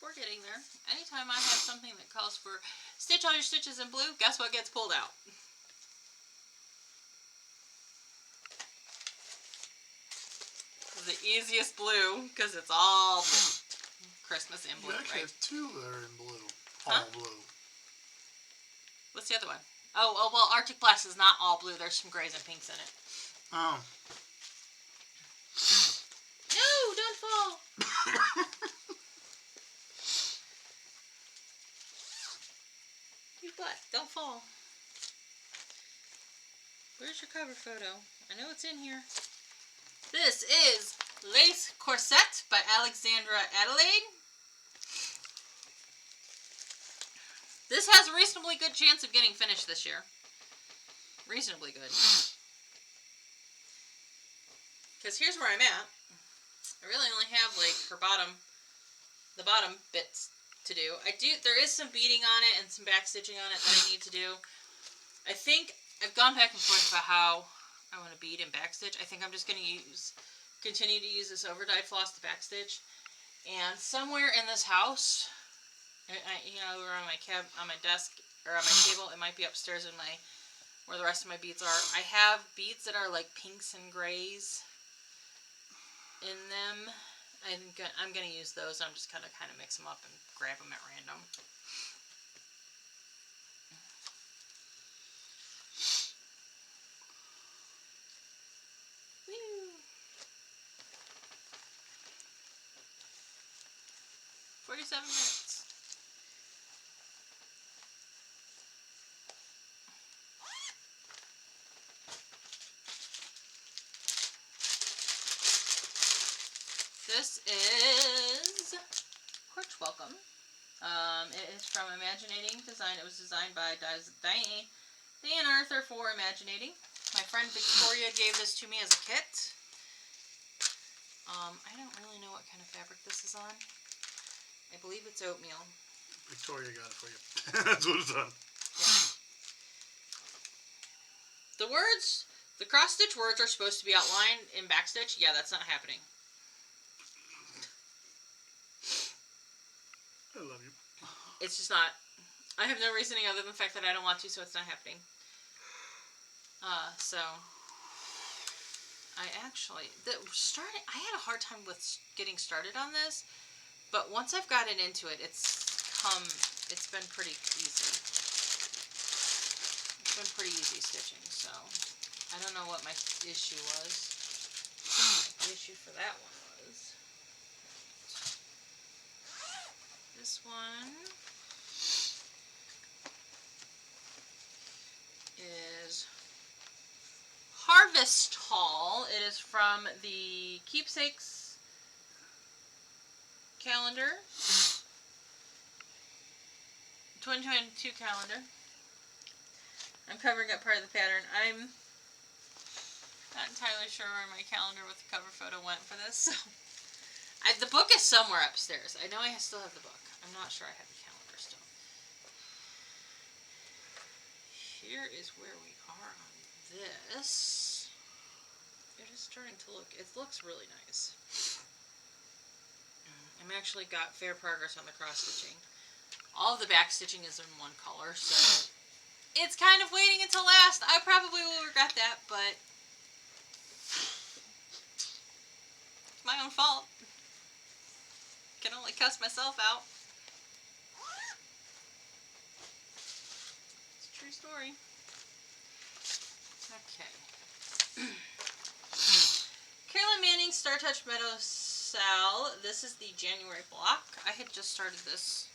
S1: We're getting there. Anytime I have something that calls for stitch all your stitches in blue, guess what gets pulled out? The easiest blue, because it's all blue. Christmas in blue,
S2: you actually
S1: right?
S2: have two that are in blue. All
S1: Huh?
S2: blue.
S1: What's the other one? Oh, well, Arctic Blast is not all blue. There's some grays and pinks in it.
S2: Oh.
S1: No, don't fall. You butt, don't fall. Where's your cover photo? I know it's in here. This is Lace Corset by Alexandra Adelaide. This has a reasonably good chance of getting finished this year. Reasonably good. Because here's where I'm at. I really only have like the bottom bits to do. There is some beading on it and some back stitching on it that I need to do. I think I've gone back and forth about how I want to bead and back stitch. I think I'm just going to continue to use this overdyed floss to back stitch. And somewhere in this house, or on my desk or on my table, it might be upstairs in where the rest of my beads are. I have beads that are like pinks and grays in them. I'm gonna use those. I'm just gonna kind of mix them up and grab them at random. Woo! 47 minutes. This is Porch Welcome. It is from Imaginating Design. It was designed by Diane Arthur for Imaginating. My friend Victoria gave this to me as a kit. I don't really know what kind of fabric this is on. I believe it's oatmeal.
S2: Victoria got it for you. That's what it's on.
S1: Yeah. The cross-stitch words are supposed to be outlined in backstitch. Yeah, that's not happening.
S2: I love you.
S1: It's just not. I have no reasoning other than the fact that I don't want to, so it's not happening. So I actually I had a hard time with getting started on this, but once I've gotten into it, it's been pretty easy. It's been pretty easy stitching, so I don't know what my issue was. The issue for that one was this one is Harvest Haul. It is from the Keepsakes calendar, 2022 calendar. I'm covering up part of the pattern. I'm not entirely sure where my calendar with the cover photo went for this. So the book is somewhere upstairs. I know I still have the book. I'm not sure I have the calendar still. Here is where we are on this. It is starting to look, it looks really nice. I'm actually got fair progress on the cross stitching. All of the back stitching is in one color, so it's kind of waiting until last. I probably will regret that, but it's my own fault. Can only cuss myself out. It's a true story. Okay. Carolyn Manning, Star Touch Meadow Sal. This is the January block. I had just started this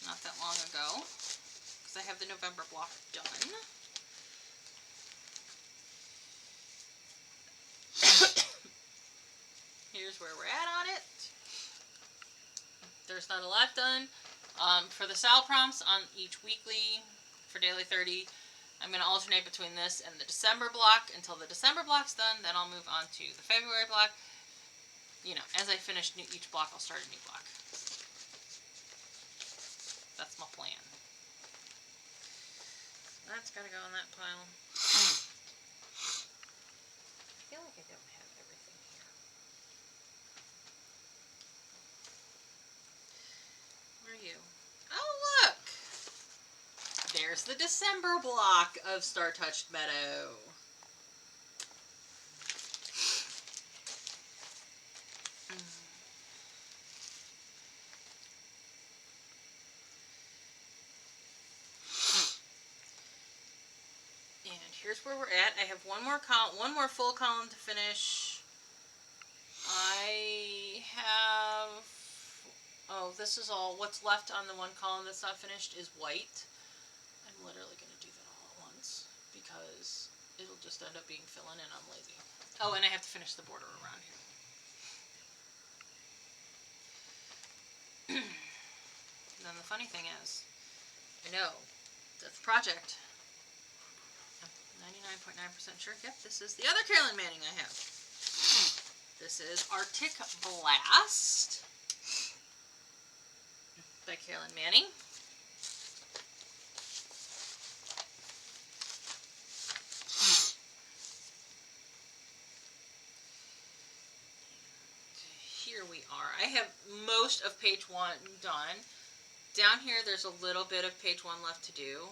S1: not that long ago because I have the November block done. Here's where we're at on it. There's not a lot done. For the Sal prompts on each weekly for Daily 30, I'm going to alternate between this and the December block until the December block's done. Then I'll move on to the February block. You know, as I finish each block, I'll start a new block. That's my plan. That's got to go in that pile. I feel like I don't have everything here. Where are you? Oh, look! There's the December block of Star Touched Meadow. And here's where we're at. I have one more full column to finish. I have... Oh, this is all. What's left on the one column that's not finished is white. I'm literally going to do that all at once because it'll just end up being fill-in and I'm lazy. Oh, and I have to finish the border around here. And then the funny thing is, I know, that's the project. I'm 99.9% sure. Yep, this is the other Carolyn Manning I have. This is Arctic Blast by Carolyn Manning. Here we are. I have most of page 1 done. Down here there's a little bit of page 1 left to do.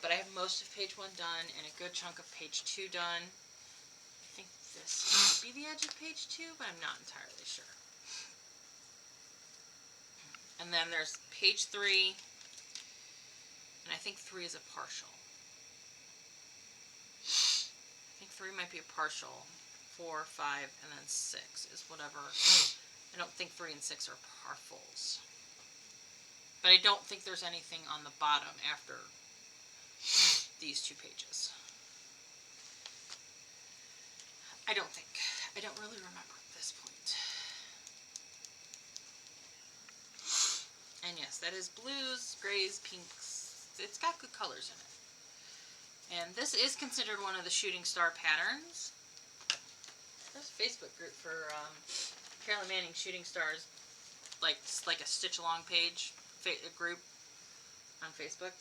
S1: But I have most of page 1 done and a good chunk of page 2 done. I think this might be the edge of page 2, but I'm not entirely sure. And then there's page 3, and I think 3 is a partial. I think 3 might be a partial. 4, 5, and then 6 is whatever. I don't think 3 and 6 are partials. But I don't think there's anything on the bottom after these 2 pages. I don't think. I don't really remember at this point. And yes, that is blues, grays, pinks. It's got good colors in it. And this is considered one of the shooting star patterns. There's a Facebook group for Carolyn Manning Shooting Stars, like a stitch along page, a group on Facebook.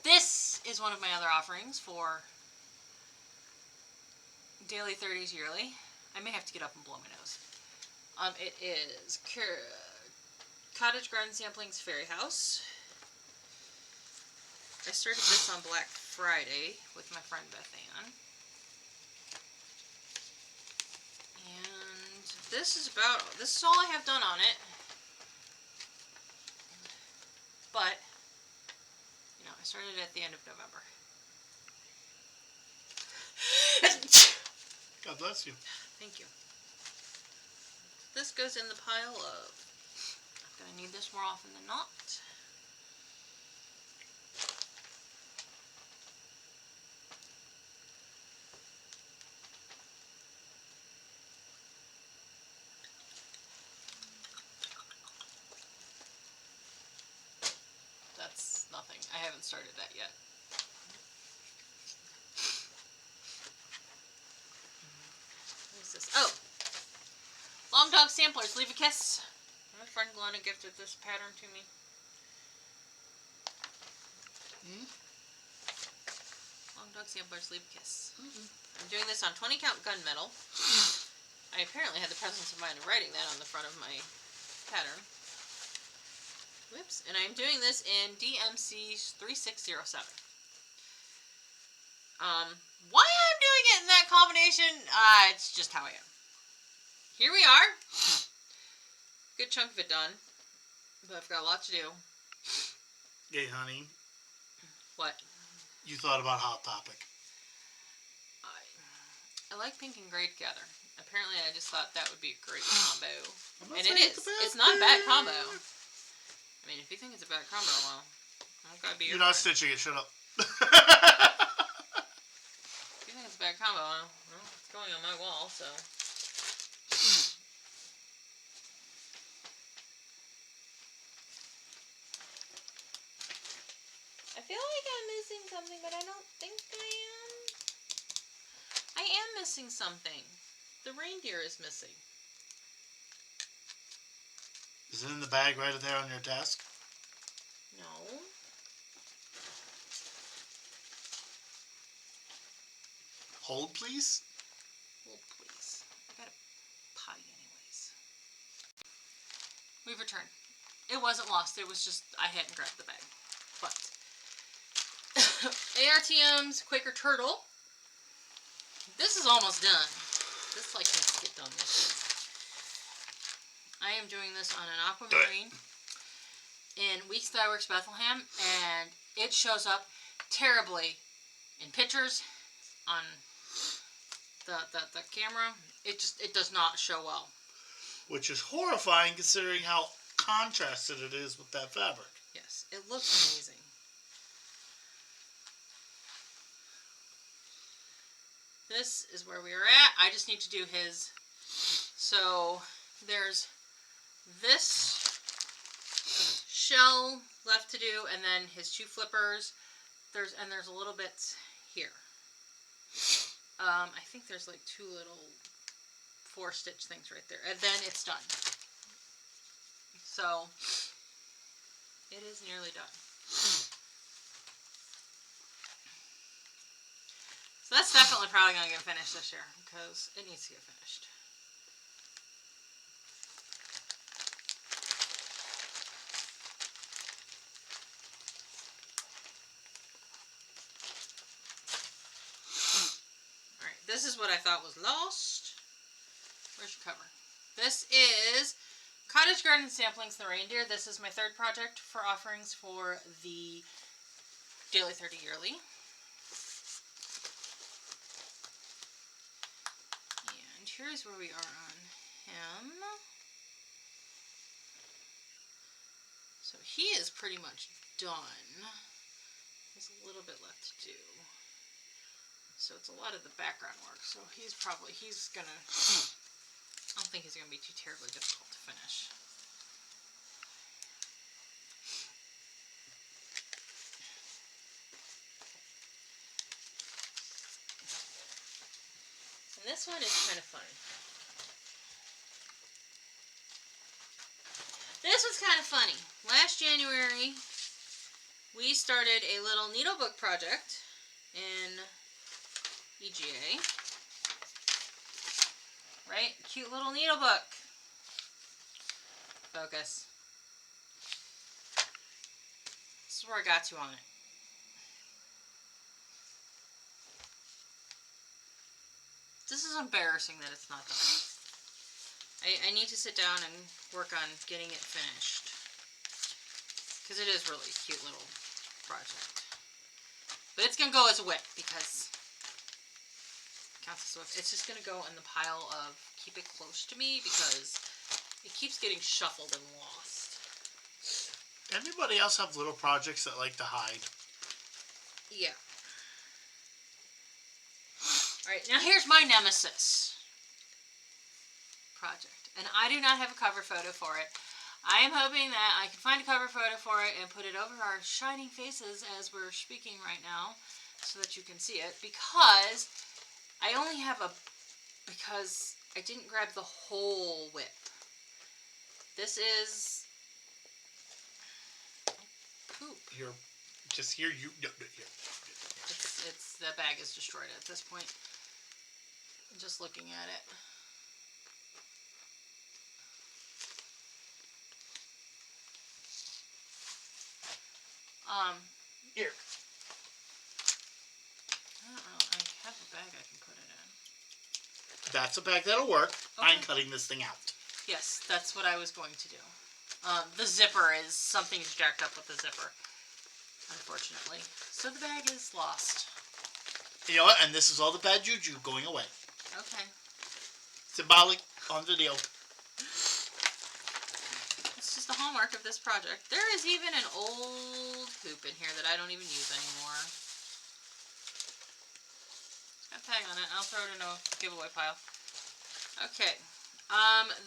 S1: This is one of my other offerings for Daily 30s Yearly. I may have to get up and blow my nose. It is Cottage Garden Samplings Fairy House. I started this on Black Friday with my friend Beth Ann. And this is all I have done on it. But, you know, I started at the end of November.
S2: God bless you.
S1: Thank you. This goes in the pile of, I'm going to need this more often than not. That's nothing. I haven't started that yet. What is this? Oh! Long Dog Samplers, Leave a Kiss. My friend Glenna gifted this pattern to me. Long Dog Samplers, Leave a Kiss. I'm doing this on 20 count gunmetal. I apparently had the presence of mind of writing that on the front of my pattern. Whoops. And I'm doing this in DMC 3607. Why I'm doing it in that combination, it's just how I am. Here we are. Good chunk of it done. But I've got a lot to do.
S2: Hey, honey.
S1: What?
S2: You thought about Hot Topic.
S1: I like pink and gray together. Apparently, I just thought that would be a great combo. And it is. It's not a bad combo. I mean, if you think it's a bad combo, well, I've got to be.
S2: You're not stitching it. Shut up.
S1: If you think it's a bad combo, well, it's going on my wall, so. I feel like I'm missing something, but I don't think I am. I am missing something. The reindeer is missing.
S2: Is it in the bag right there on your desk?
S1: No.
S2: Hold, please.
S1: Hold, please. I got a potty anyways. We've returned. It wasn't lost. It was just I hadn't grabbed the bag. But ARTM's Quaker Turtle. This is almost done. This like needs to get done this year. I am doing this on an aquamarine in Weeks Thy Works Bethlehem, and it shows up terribly in pictures on the camera. It does not show well.
S2: Which is horrifying considering how contrasted it is with that fabric.
S1: Yes, it looks amazing. This is where we are at. I just need to do his. So there's this shell left to do, and then his two flippers. There's a little bit here. I think there's like two little 4-stitch things right there, and then it's done. So it is nearly done. So that's definitely probably going to get finished this year, because it needs to get finished. Alright, this is what I thought was lost. Where's your cover? This is Cottage Garden Samplings, the Reindeer. This is my third project for offerings for the Daily 30 Yearly. Here's where we are on him. So he is pretty much done. There's a little bit left to do. So it's a lot of the background work. So he's gonna, I don't think he's gonna be too terribly difficult to finish. This one is kind of funny. This was kind of funny. Last January, we started a little needlebook project in EGA. Right? Cute little needlebook. Focus. This is where I got to on it. This is embarrassing that it's not done. I need to sit down and work on getting it finished. Because it is really a cute little project. But it's going to go as a WIP because it counts as a WIP. It's just going to go in the pile of keep it close to me because it keeps getting shuffled and lost.
S2: Anybody else have little projects that like to hide?
S1: Yeah. Alright, now here's my nemesis project. And I do not have a cover photo for it. I am hoping that I can find a cover photo for it and put it over our shining faces as we're speaking right now so that you can see it. Because I only have because I didn't grab the whole WIP. This is poop.
S2: Here, just here, here.
S1: The bag is destroyed at this point. Just looking at it.
S2: Here.
S1: I don't know. I have a bag I can put it in.
S2: That's a bag that'll work.
S1: Okay.
S2: I'm cutting this thing out.
S1: Yes, that's what I was going to do. The zipper is, something's jacked up with the zipper, unfortunately. So the bag is lost.
S2: You know what? And this is all the bad juju going away.
S1: Okay.
S2: Symbolic on the deal.
S1: It's just the hallmark of this project. There is even an old hoop in here that I don't even use anymore. It's got a tag on it. I'll throw it in a giveaway pile. Okay.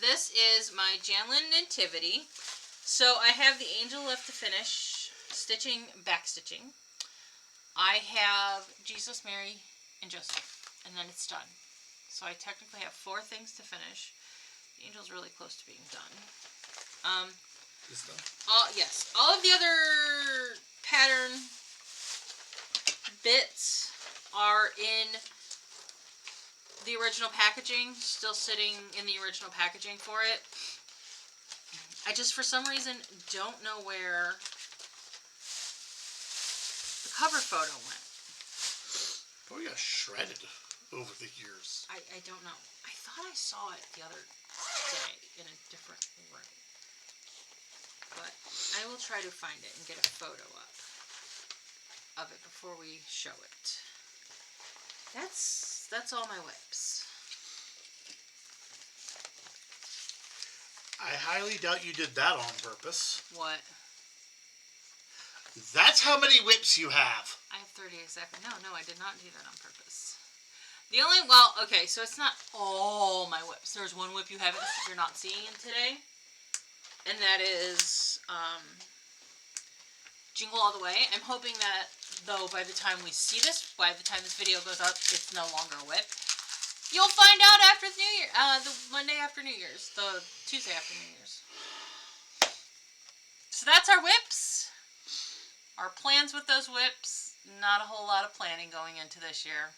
S1: This is my Janlin Nativity. So I have the angel left to finish stitching, back stitching. I have Jesus, Mary, and Joseph, and then it's done. So I technically have 4 things to finish. The angel's really close to being done.
S2: This done?
S1: Yes. All of the other pattern bits are in the original packaging, still sitting in the original packaging for it. I just, for some reason, don't know where the cover photo went.
S2: Probably got shredded over the years.
S1: I don't know. I thought I saw it the other day in a different room. But I will try to find it and get a photo up of it before we show it. That's all my WIPs.
S2: I highly doubt you did that on purpose.
S1: What?
S2: That's how many WIPs you have.
S1: I have 30 exactly. No, I did not do that on purpose. The only, well, okay, so it's not all my WIPs. There's one WIP you're not seeing today, and that is Jingle All the Way. I'm hoping that, though, by the time we see this, by the time this video goes up, it's no longer a WIP. You'll find out after the New Year, the Monday after New Year's, the Tuesday after New Year's. So that's our WIPs. Our plans with those WIPs. Not a whole lot of planning going into this year.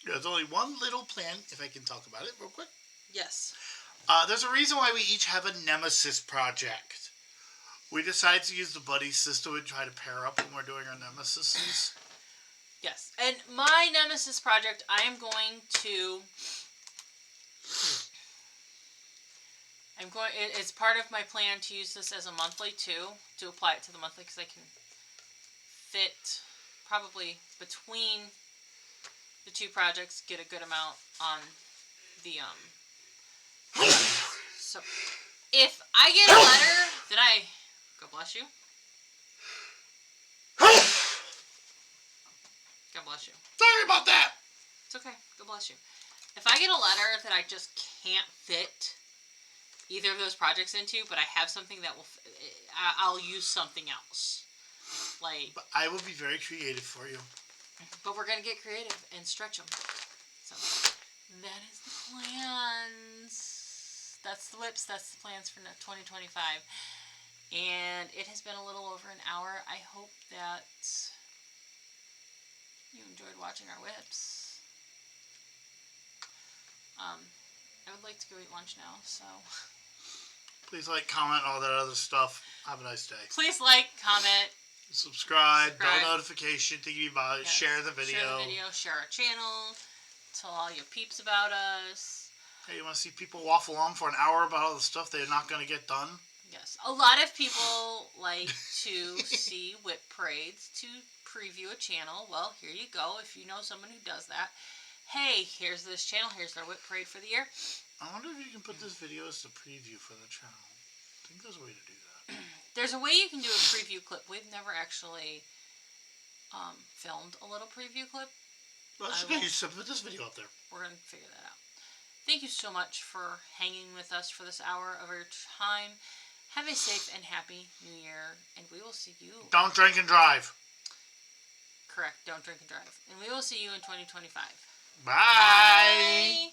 S2: There's only one little plan, if I can talk about it real quick.
S1: Yes.
S2: There's a reason why we each have a nemesis project. We decided to use the buddy system and try to pair up when we're doing our nemesises.
S1: Yes. And my nemesis project, I am going to... It's part of my plan to use this as a monthly too, to apply it to the monthly, because I can fit probably between the 2 projects, get a good amount on the so if I get a letter that God bless you. God bless you.
S2: Sorry about that.
S1: It's okay. God bless you. If I get a letter that I just can't fit either of those projects into, but I have something that will, I'll use something else. Like,
S2: But I will be very creative for you.
S1: but we're gonna get creative and stretch them. So that is the plans. That's the WIPs. That's the plans for 2025. And it has been a little over an hour. I hope that you enjoyed watching our WIPs. I would like to go eat lunch now, so
S2: Please like, comment, all that other stuff. Have a nice day.
S1: please like, comment,
S2: Subscribe. Bell notification. Thinking about it.
S1: yes,
S2: Share the video.
S1: share our channel, tell all your peeps about us.
S2: Hey, you want to see people waffle on for an hour about all the stuff they're not going to get done?
S1: Yes, a lot of people like to see WIP parades to preview a channel. Well, here you go. If you know someone who does that, hey, here's this channel. Here's their WIP parade for the year.
S2: I wonder if you can put this video as the preview for the channel. I think there's a way to do that.
S1: There's a way you can do a preview clip. We've never actually filmed a little preview clip.
S2: Well, that's okay. You should put this video up there.
S1: We're going to figure that out. Thank you so much for hanging with us for this hour of our time. Have a safe and happy New Year, and we will see you.
S2: Don't drink and drive.
S1: Correct. Don't drink and drive. And we will see you in 2025.
S2: Bye.
S1: Bye.